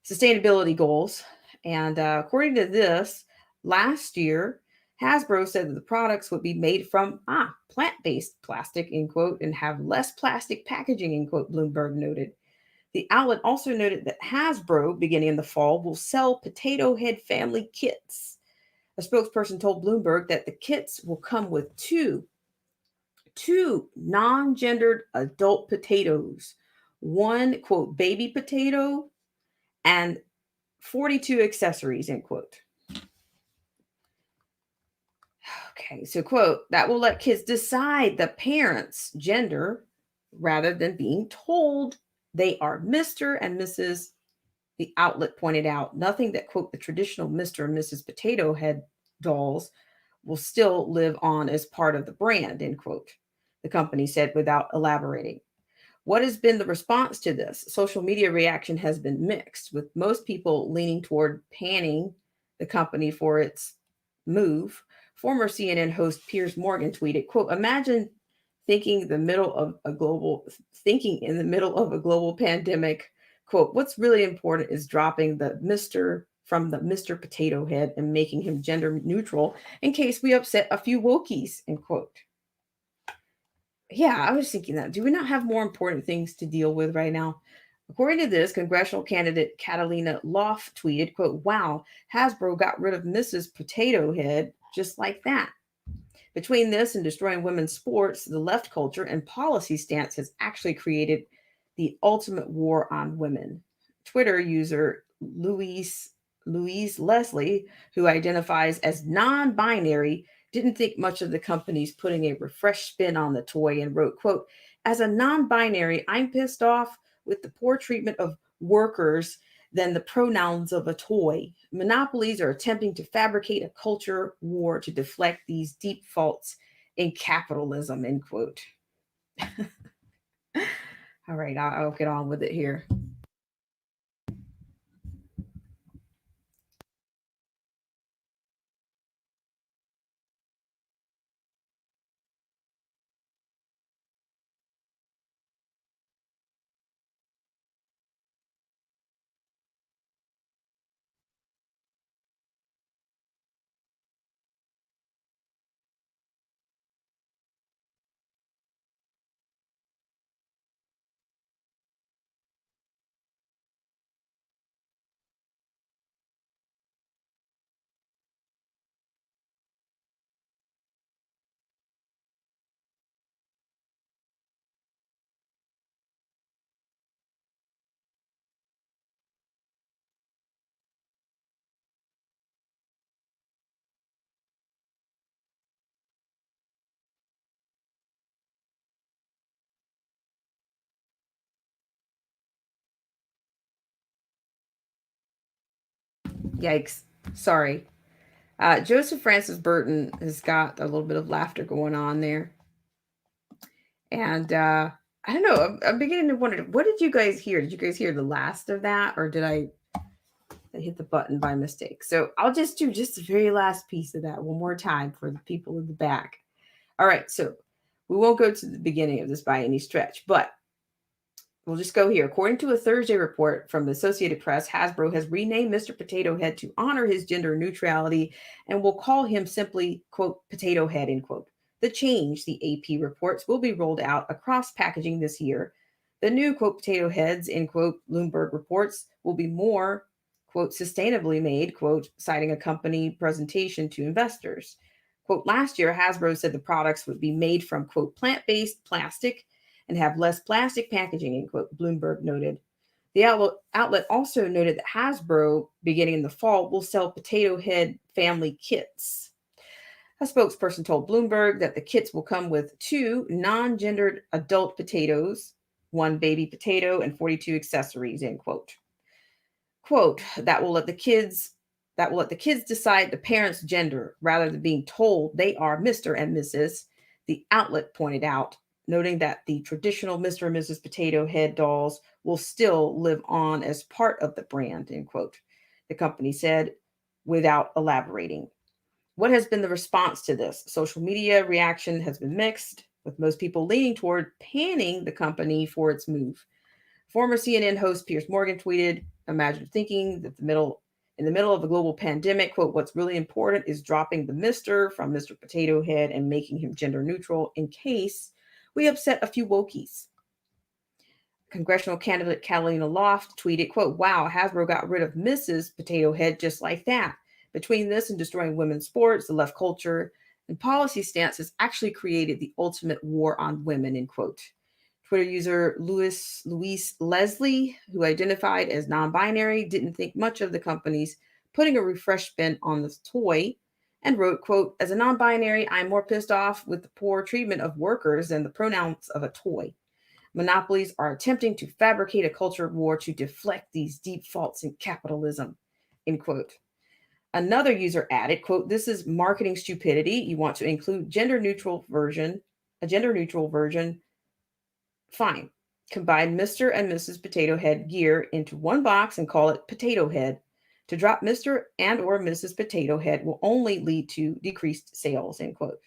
sustainability goals. And according to this, last year, Hasbro said that the products would be made from plant-based plastic, end quote, and have less plastic packaging, end quote, Bloomberg noted. The outlet also noted that Hasbro, beginning in the fall, will sell Potato Head family kits. A spokesperson told Bloomberg that the kits will come with two non-gendered adult potatoes, one, quote, baby potato, and 42 accessories, end quote. Okay, so quote, that will let kids decide the parent's gender rather than being told they are Mr. and Mrs. The outlet pointed out nothing that, quote, the traditional Mr. and Mrs. Potato Head dolls will still live on as part of the brand, end quote, the company said without elaborating. What has been the response to this? Social media reaction has been mixed, with most people leaning toward panning the company for its move. Former CNN host Piers Morgan tweeted, quote, imagine thinking in the middle of a global pandemic, quote, what's really important is dropping the Mr. from the Mr. Potato Head and making him gender neutral in case we upset a few wokies, end quote. Yeah, I was thinking that. Do we not have more important things to deal with right now? According to this, congressional candidate Catalina Loft tweeted, quote, wow, Hasbro got rid of Mrs. Potato Head just like that. Between this and destroying women's sports, the left culture and policy stance has actually created the ultimate war on women. Twitter user Louise Leslie, who identifies as non-binary, didn't think much of the companies putting a refreshed spin on the toy and wrote, quote, as a non-binary, I'm pissed off with the poor treatment of workers than the pronouns of a toy. Monopolies are attempting to fabricate a culture war to deflect these deep faults in capitalism, end quote. All right, I'll get on with it here. Yikes. Sorry. Joseph Francis Burton has got a little bit of laughter going on there. And I don't know. I'm beginning to wonder, what did you guys hear? Did you guys hear the last of that? Or did I hit the button by mistake? So I'll just do just the very last piece of that one more time for the people in the back. All right. So we won't go to the beginning of this by any stretch, but we'll just go here. According to a Thursday report from the Associated Press, Hasbro has renamed Mr. Potato Head to honor his gender neutrality and will call him simply, quote, Potato Head, end quote. The change, the AP reports, will be rolled out across packaging this year. The new, quote, potato heads, end quote, Bloomberg reports, will be more, quote, sustainably made, quote, citing a company presentation to investors. Quote, last year, Hasbro said the products would be made from, quote, plant-based plastic and have less plastic packaging, end quote, Bloomberg noted. The outlet also noted that Hasbro, beginning in the fall, will sell potato head family kits. A spokesperson told Bloomberg that the kits will come with 2 non-gendered adult potatoes, 1 baby potato, and 42 accessories, end quote. Quote, that will let the kids decide the parent's gender rather than being told they are Mr. and Mrs., the outlet pointed out, noting that the traditional Mr. and Mrs. Potato Head dolls will still live on as part of the brand, end quote. The company said without elaborating. What has been the response to this? Social media reaction has been mixed, with most people leaning toward panning the company for its move. Former CNN host Piers Morgan tweeted, imagine thinking that in the middle of a global pandemic, quote, what's really important is dropping the Mr. from Mr. Potato Head and making him gender neutral in case we upset a few wokies. Congressional candidate Catalina Loft tweeted, quote, wow, Hasbro got rid of Mrs. Potato Head just like that. Between this and destroying women's sports, the left culture and policy stance has actually created the ultimate war on women, end quote. Twitter user Luis Leslie, who identified as non-binary, didn't think much of the company's putting a refresh spin on the toy and wrote, quote, as a non-binary, I'm more pissed off with the poor treatment of workers than the pronouns of a toy. Monopolies are attempting to fabricate a culture war to deflect these deep faults in capitalism, end quote. Another user added, quote, this is marketing stupidity. You want to include a gender neutral version. Fine. Combine Mr. and Mrs. Potato Head gear into one box and call it Potato Head. To drop Mr. and or Mrs. Potato Head will only lead to decreased sales, end quote.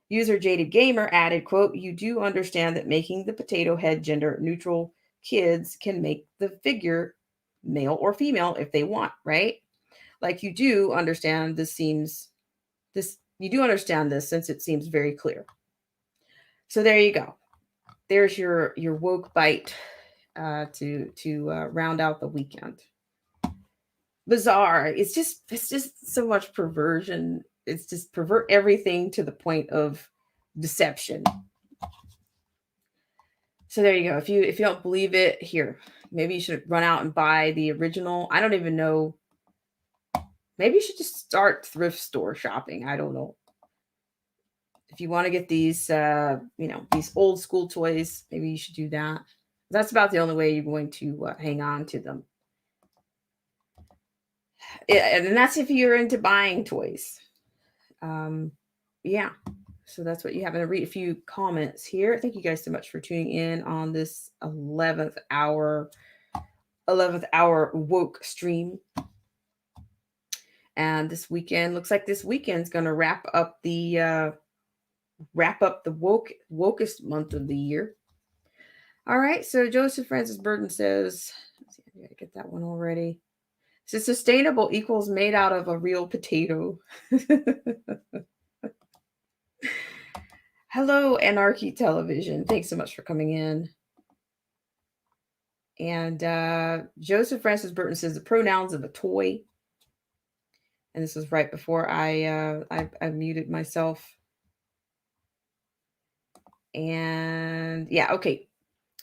User Jaded Gamer added, quote, you do understand that making the Potato Head gender neutral kids can make the figure male or female if they want, right? Like you do understand this since it seems very clear. So there you go. There's your woke bite to round out the weekend. Bizarre. It's just so much perversion. It's just pervert everything to the point of deception. So there you go. If you don't believe it, here, maybe you should run out and buy the original. I don't even know. Maybe you should just start thrift store shopping. I don't know. If you want to get these, these old school toys, maybe you should do that. That's about the only way you're going to hang on to them. And that's if you're into buying toys. Yeah. So that's what you have. I'm going to read a few comments here. Thank you guys so much for tuning in on this 11th hour woke stream. And this weekend looks like this weekend's going to wrap up the wokest month of the year. All right. So Joseph Francis Burton says, let's see, I gotta get that one already. So sustainable equals made out of a real potato. Hello, Anarchy Television. Thanks so much for coming in. And Joseph Francis Burton says the pronouns of a toy. And this was right before I muted myself. And yeah, okay.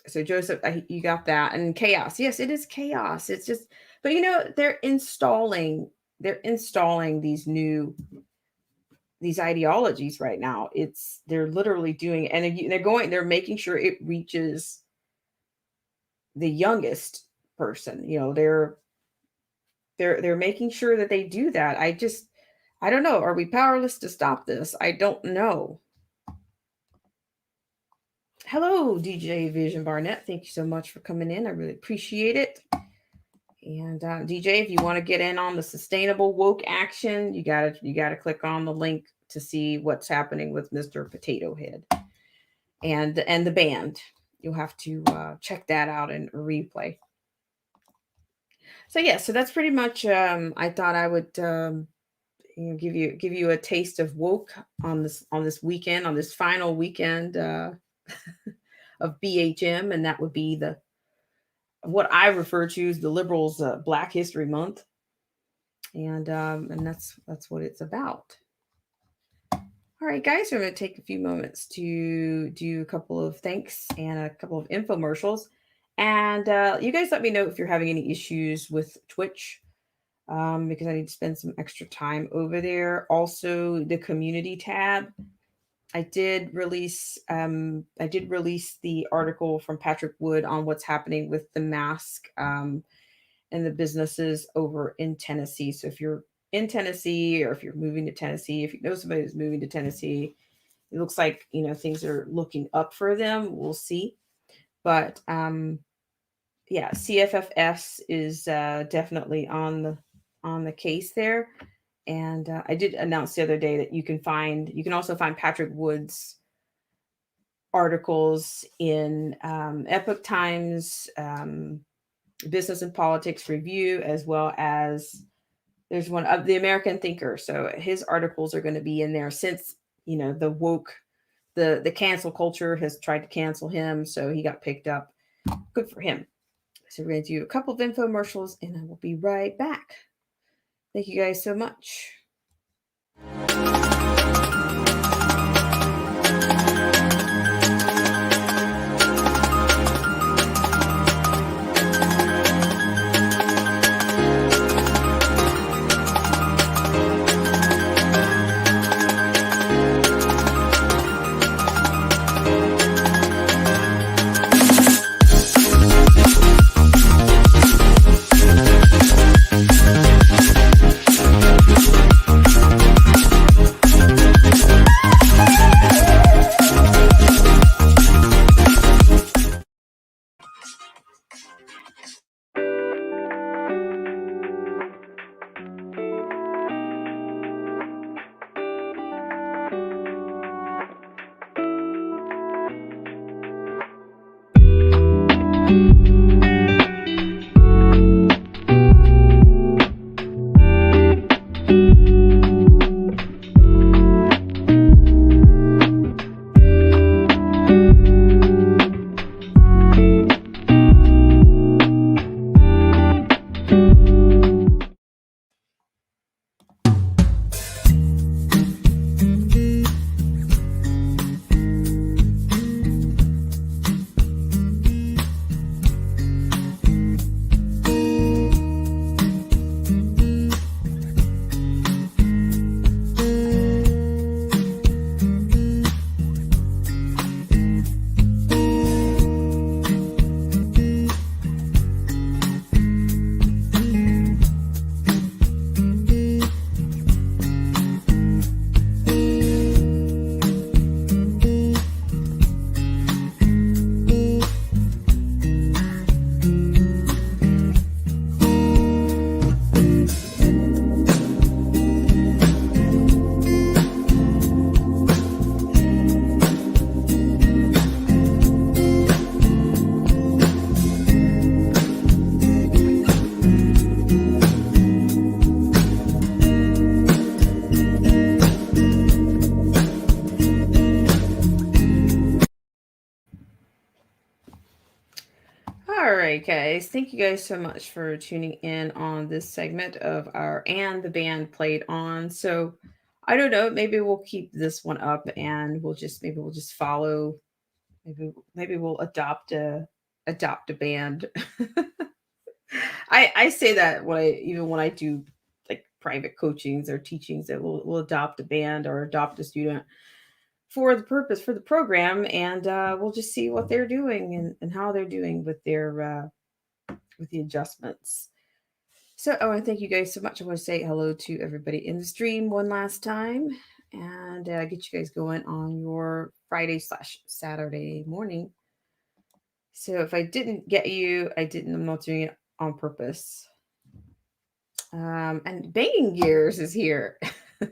So Joseph, you got that. And chaos. Yes, it is chaos. It's just, but they're installing these ideologies right now. They're literally doing, and they're making sure it reaches the youngest person. they're making sure that they do that. I don't know. Are we powerless to stop this? I don't know. Hello, DJ Vision Barnett. Thank you so much for coming in. I really appreciate it. And DJ, if you want to get in on the sustainable woke action, you gotta click on the link to see what's happening with Mr. Potato Head and the band. You'll have to check that out in replay. So yeah, so that's pretty much. I thought I would give you a taste of woke on this weekend, on this final weekend of BHM, and that would be the what I refer to as the liberals' Black History Month, and that's what it's about. All right, guys, we're going to take a few moments to do a couple of thanks and a couple of infomercials. And you guys let me know if you're having any issues with Twitch, because I need to spend some extra time over there. Also, the community tab. I did release the article from Patrick Wood on what's happening with the mask and the businesses over in Tennessee. So if you're in Tennessee, or if you're moving to Tennessee, if you know somebody who's moving to Tennessee, it looks like things are looking up for them. We'll see, but yeah, CFFS is definitely on the case there. And I did announce the other day that you can also find Patrick Wood's articles in Epoch Times, Business and Politics Review, as well as there's one of the American Thinker. So his articles are going to be in there since, the woke, the cancel culture has tried to cancel him. So he got picked up. Good for him. So we're going to do a couple of infomercials and I will be right back. Thank you guys so much. All right, guys. Thank you guys so much for tuning in on this segment of our And the Band Played On. So I don't know, maybe we'll keep this one up and we'll just follow. Maybe we'll adopt a band. I say that when I do like private coachings or teachings, that we'll adopt a band or adopt a student for the program, and we'll just see what they're doing and how they're doing with their with the adjustments. So I want to thank you guys so much. I want to say hello to everybody in the stream one last time and get you guys going on your Friday/Saturday morning. So if I didn't get you, I'm not doing it on purpose. And Banging Gears is here. Now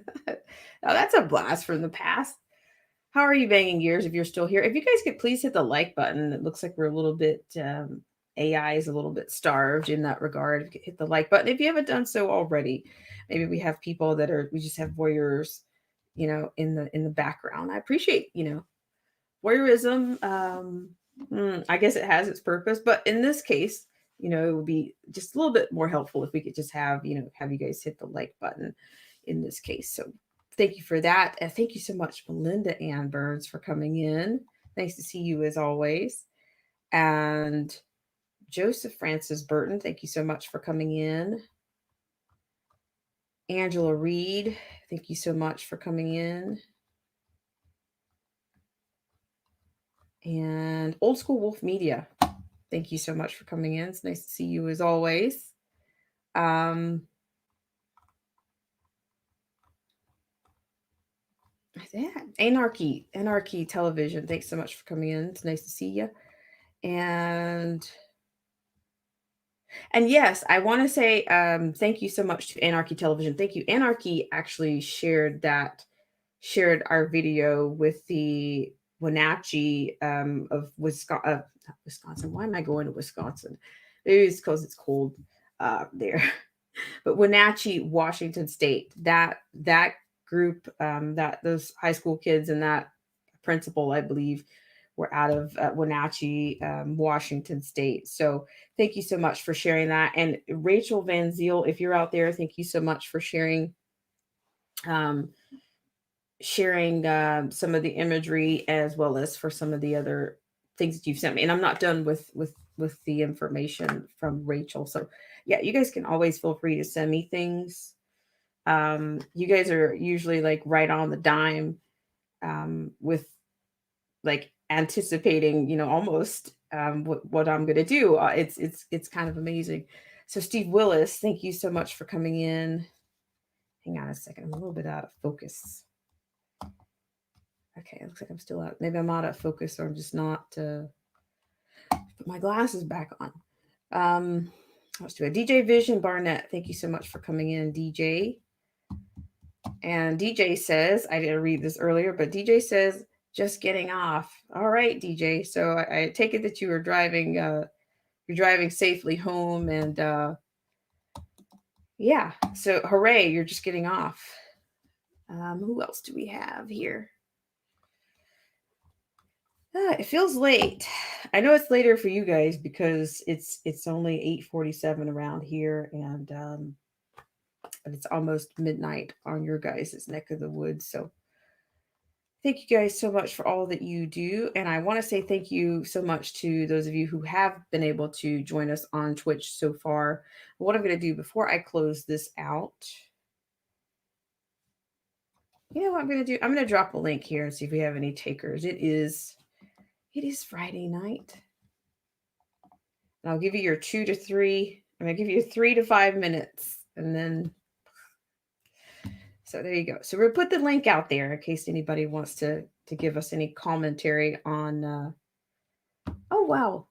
that's a blast from the past. How are you, Banging Gears, if you're still here? If you guys could please hit the like button. It looks like we're a little bit, AI is a little bit starved in that regard. If you could hit the like button if you haven't done so already. Maybe we have people we just have voyeurs, in the background. I appreciate, voyeurism. I guess it has its purpose, but in this case, it would be just a little bit more helpful if we could just have you guys hit the like button in this case. So thank you for that. And thank you so much, Melinda Ann Burns, for coming in. Nice to see you as always. And Joseph Francis Burton, thank you so much for coming in. Angela Reed, thank you so much for coming in. And Old School Wolf Media, thank you so much for coming in. It's nice to see you as always. Yeah, Anarchy Television, thanks so much for coming in. It's nice to see you. And yes, I want to say thank you so much to Anarchy Television. Thank you. Anarchy actually shared our video with the Wenatchee of Wisconsin. Why am I going to Wisconsin? Maybe it's because it's cold there. But Wenatchee, Washington State, that group, that those high school kids and that principal, I believe, were out of Wenatchee, Washington State. So thank you so much for sharing that. And Rachel Van Ziel, if you're out there, thank you so much for sharing some of the imagery as well as for some of the other things that you've sent me. And I'm not done with the information from Rachel. So yeah, you guys can always feel free to send me things. You guys are usually like right on the dime with like anticipating, almost what I'm going to do. It's kind of amazing. So Steve Willis, thank you so much for coming in. Hang on a second. I'm a little bit out of focus. Okay, it looks like I'm still out. Maybe I'm out of focus or I'm just not put my glasses back on. Let's do it. DJ Vision Barnett, thank you so much for coming in, DJ. And DJ says, I didn't read this earlier, but DJ says, just getting off. All right, DJ. So I take it that you were driving, you're driving safely home, and yeah. So hooray, you're just getting off. Who else do we have here? It feels late. I know it's later for you guys because it's only 8:47 around here, and but it's almost midnight on your guys' neck of the woods. So thank you guys so much for all that you do. And I want to say thank you so much to those of you who have been able to join us on Twitch so far. What I'm going to do before I close this out, you know what I'm going to do? I'm going to drop a link here and see if we have any takers. It is Friday night. And I'll give you your 2 to 3. I'm going to give you 3 to 5 minutes. And then, so there you go. So we'll put the link out there in case anybody wants to give us any commentary on, oh, wow.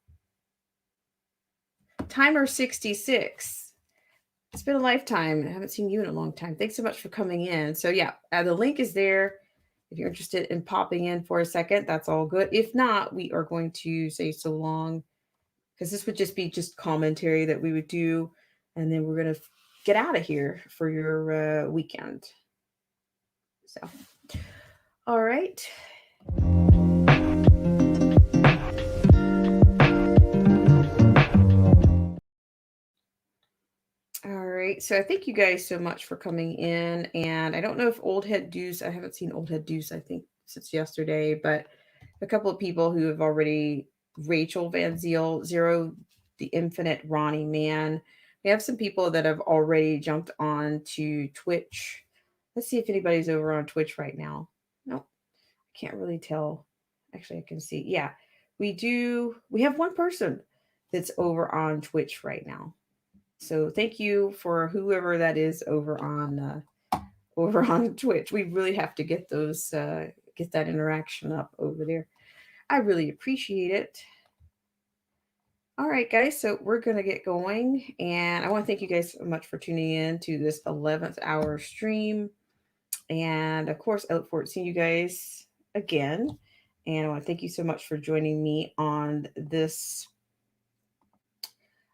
Timer 66. It's been a lifetime. I haven't seen you in a long time. Thanks so much for coming in. So yeah, the link is there. If you're interested in popping in for a second, that's all good. If not, we are going to say so long because this would just be commentary that we would do. And then we're going to get out of here for your weekend. So, all right. All right. So I thank you guys so much for coming in. And I don't know if Old Head Deuce, I haven't seen Old Head Deuce, I think, since yesterday, but a couple of people who have already, Rachel Van Ziel, Zero, the Infinite Ronnie Man. We have some people that have already jumped on to Twitch. Let's see if anybody's over on Twitch right now. Nope. I can't really tell. Actually, I can see. Yeah, we do. We have one person that's over on Twitch right now. So thank you for whoever that is over on Twitch. We really have to get those get that interaction up over there. I really appreciate it. All right, guys. So we're gonna get going, and I want to thank you guys so much for tuning in to this 11th hour stream. And of course, I look forward to seeing you guys again. And I want to thank you so much for joining me on this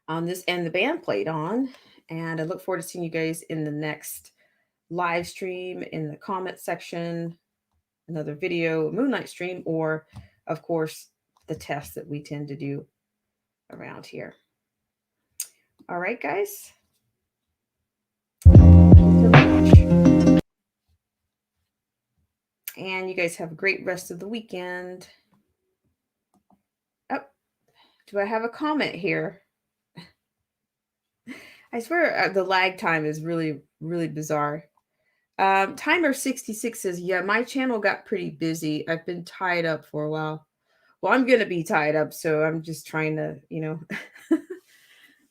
and the band played on. And I look forward to seeing you guys in the next live stream, in the comment section, another video, Moonlight stream, or of course, the test that we tend to do around here. All right, guys. Thank you so much. And you guys have a great rest of the weekend. Oh, do I have a comment here? I swear the lag time is really, really bizarre. Timer 66 says, yeah, my channel got pretty busy. I've been tied up for a while. Well, I'm going to be tied up. So I'm just trying to,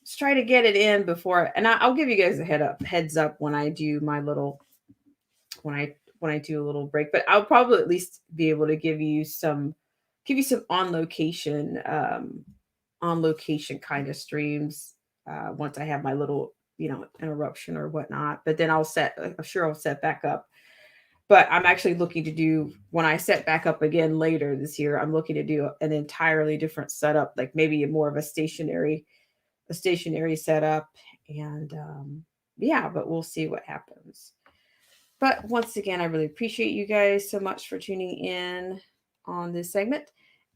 just try to get it in before. And I'll give you guys a heads up when I do my little, when I do a little break, but I'll probably at least be able to give you some on location kind of streams once I have my little interruption or whatnot. But then I'm sure I'll set back up. But I'm actually looking to do, when I set back up again later this year, I'm looking to do an entirely different setup, like maybe more of a stationary setup. And yeah, but we'll see what happens. But once again, I really appreciate you guys so much for tuning in on this segment.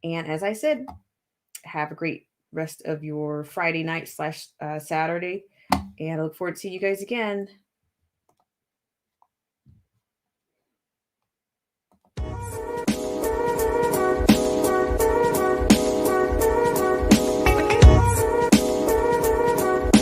And as I said, have a great rest of your Friday night / Saturday. And I look forward to seeing you guys again.